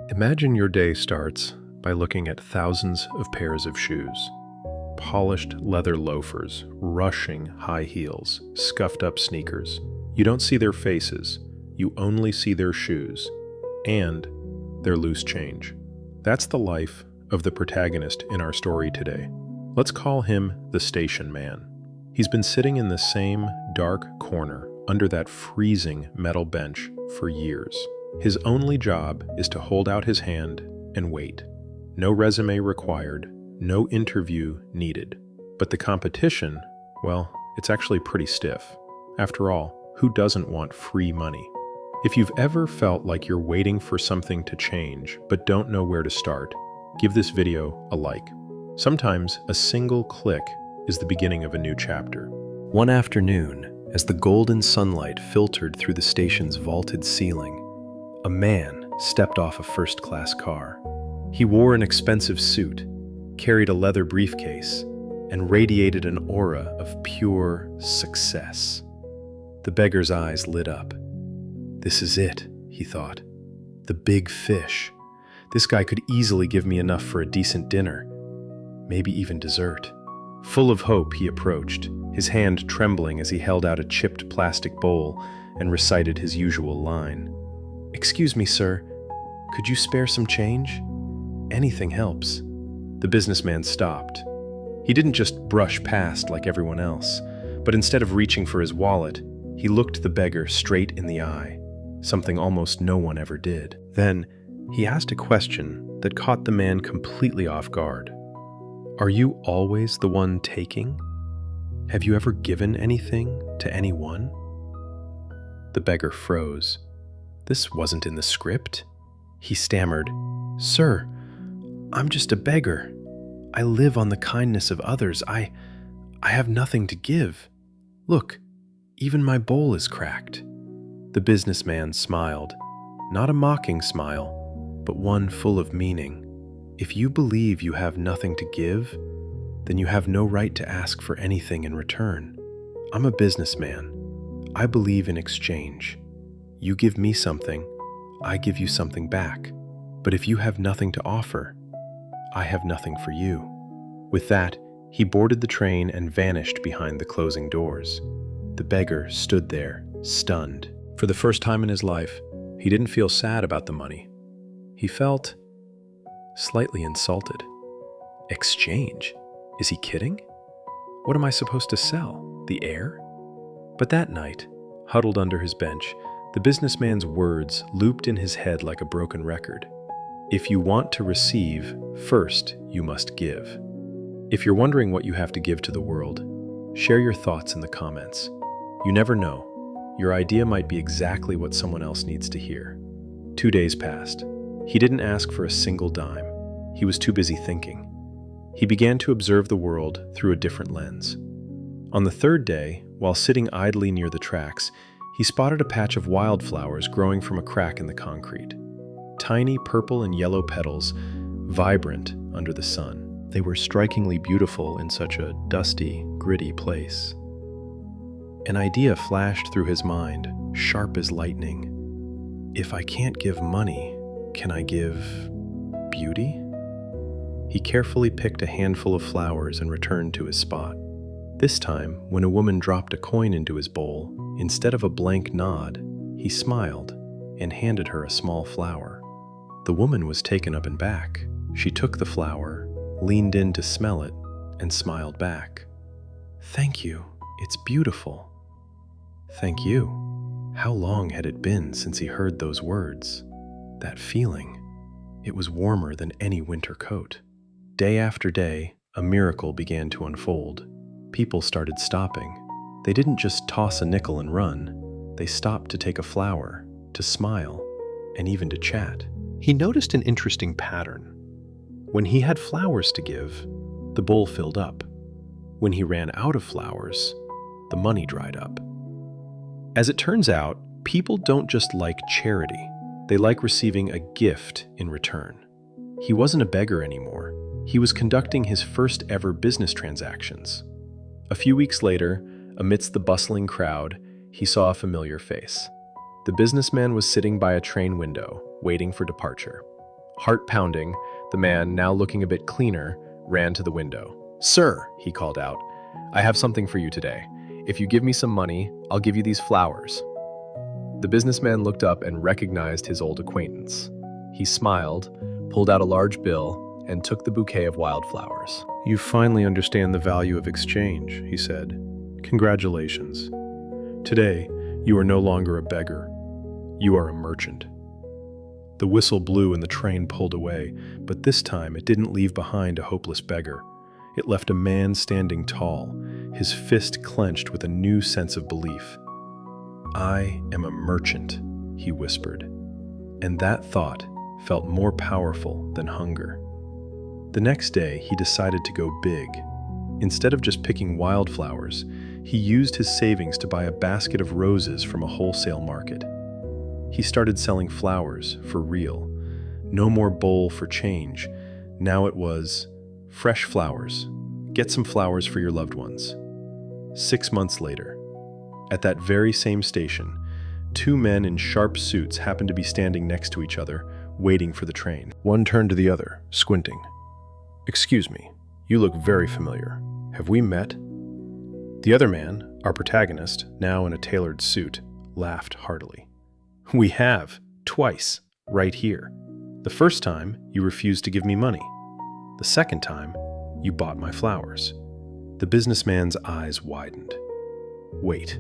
Imagine your day starts by looking at thousands of pairs of shoes. Polished leather loafers, rushing high heels, scuffed up sneakers. You don't see their faces, you only see their shoes and their loose change. That's the life of the protagonist in our story today. Let's call him the station man. He's been sitting in the same dark corner under that freezing metal bench for years. His only job is to hold out his hand and wait. No resume required, no interview needed. But the competition, well, it's actually pretty stiff. After all, who doesn't want free money? If you've ever felt like you're waiting for something to change but don't know where to start, give this video a like. Sometimes a single click is the beginning of a new chapter. One afternoon, as the golden sunlight filtered through the station's vaulted ceiling, a man stepped off a first-class car. He wore an expensive suit, carried a leather briefcase, and radiated an aura of pure success. The beggar's eyes lit up. This is it, he thought. The big fish. This guy could easily give me enough for a decent dinner, maybe even dessert. Full of hope, he approached, his hand trembling as he held out a chipped plastic bowl and recited his usual line. "Excuse me, sir, could you spare some change? Anything helps." The businessman stopped. He didn't just brush past like everyone else, but instead of reaching for his wallet, he looked the beggar straight in the eye, something almost no one ever did. Then, he asked a question that caught the man completely off guard. "Are you always the one taking? Have you ever given anything to anyone?" The beggar froze. This wasn't in the script. He stammered, "Sir, I'm just a beggar. I live on the kindness of others. I have nothing to give. Look, even my bowl is cracked." The businessman smiled, not a mocking smile, but one full of meaning. If you believe you have nothing to give, then you have no right to ask for anything in return. I'm a businessman. I believe in exchange. You give me something, I give you something back. But if you have nothing to offer, I have nothing for you. With that, he boarded the train and vanished behind the closing doors. The beggar stood there, stunned. For the first time in his life, he didn't feel sad about the money. He felt slightly insulted. Exchange? Is he kidding? What am I supposed to sell? The air? But that night, huddled under his bench, the businessman's words looped in his head like a broken record. If you want to receive, first you must give. If you're wondering what you have to give to the world, share your thoughts in the comments. You never know. Your idea might be exactly what someone else needs to hear. 2 days passed. He didn't ask for a single dime. He was too busy thinking. He began to observe the world through a different lens. On the third day, while sitting idly near the tracks, he spotted a patch of wildflowers growing from a crack in the concrete. Tiny purple and yellow petals, vibrant under the sun. They were strikingly beautiful in such a dusty, gritty place. An idea flashed through his mind, sharp as lightning. If I can't give money, can I give beauty? He carefully picked a handful of flowers and returned to his spot. This time, when a woman dropped a coin into his bowl, instead of a blank nod, he smiled and handed her a small flower. The woman was taken aback. She took the flower, leaned in to smell it, and smiled back. "Thank you. It's beautiful." "Thank you." How long had it been since he heard those words? That feeling. It was warmer than any winter coat. Day after day, a miracle began to unfold. People started stopping. They didn't just toss a nickel and run. They stopped to take a flower, to smile, and even to chat. He noticed an interesting pattern. When he had flowers to give, the bowl filled up. When he ran out of flowers, the money dried up. As it turns out, people don't just like charity. They like receiving a gift in return. He wasn't a beggar anymore. He was conducting his first ever business transactions. A few weeks later, amidst the bustling crowd, he saw a familiar face. The businessman was sitting by a train window, waiting for departure. Heart pounding, the man, now looking a bit cleaner, ran to the window. "Sir," he called out, "I have something for you today. If you give me some money, I'll give you these flowers." The businessman looked up and recognized his old acquaintance. He smiled, pulled out a large bill, and took the bouquet of wildflowers. "You finally understand the value of exchange," he said. "Congratulations. Today, you are no longer a beggar. You are a merchant." The whistle blew and the train pulled away, but this time it didn't leave behind a hopeless beggar. It left a man standing tall, his fist clenched with a new sense of belief. "I am a merchant," he whispered, and that thought felt more powerful than hunger. The next day, he decided to go big. Instead of just picking wildflowers, he used his savings to buy a basket of roses from a wholesale market. He started selling flowers for real. No more bowl for change. Now it was, "Fresh flowers. Get some flowers for your loved ones." 6 months later, at that very same station, 2 men in sharp suits happened to be standing next to each other, waiting for the train. One turned to the other, squinting. "Excuse me, you look very familiar. Have we met?" The other man, our protagonist, now in a tailored suit, laughed heartily. "We have, twice, right here. The first time, you refused to give me money. The second time, you bought my flowers." The businessman's eyes widened. "Wait,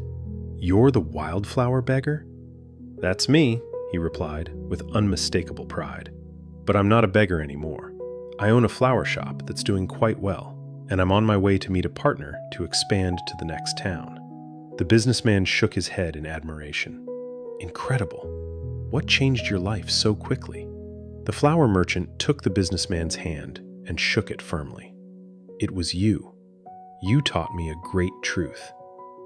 you're the wildflower beggar?" "That's me," he replied, with unmistakable pride. "But I'm not a beggar anymore. I own a flower shop that's doing quite well, and I'm on my way to meet a partner to expand to the next town." The businessman shook his head in admiration. "Incredible. What changed your life so quickly?" The flower merchant took the businessman's hand and shook it firmly. "It was you. You taught me a great truth.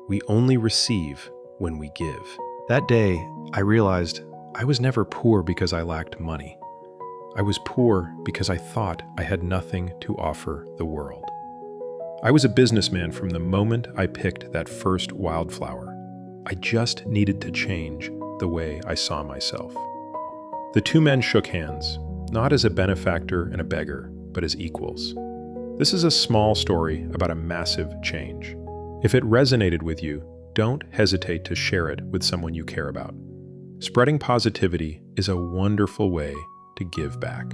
We only receive when we give." That day, I realized I was never poor because I lacked money. I was poor because I thought I had nothing to offer the world. I was a businessman from the moment I picked that first wildflower. I just needed to change the way I saw myself. The 2 men shook hands, not as a benefactor and a beggar, but as equals. This is a small story about a massive change. If it resonated with you, don't hesitate to share it with someone you care about. Spreading positivity is a wonderful way to give back.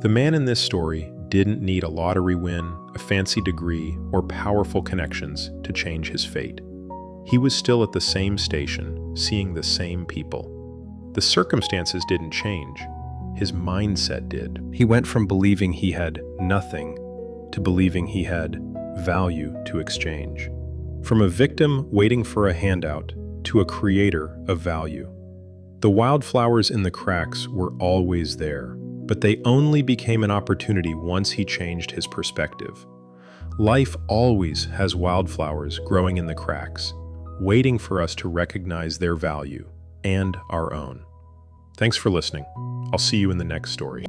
The man in this story didn't need a lottery win, a fancy degree, or powerful connections to change his fate. He was still at the same station, seeing the same people. The circumstances didn't change. His mindset did. He went from believing he had nothing to believing he had value to exchange. From a victim waiting for a handout to a creator of value. The wildflowers in the cracks were always there, but they only became an opportunity once he changed his perspective. Life always has wildflowers growing in the cracks, waiting for us to recognize their value and our own. Thanks for listening. I'll see you in the next story.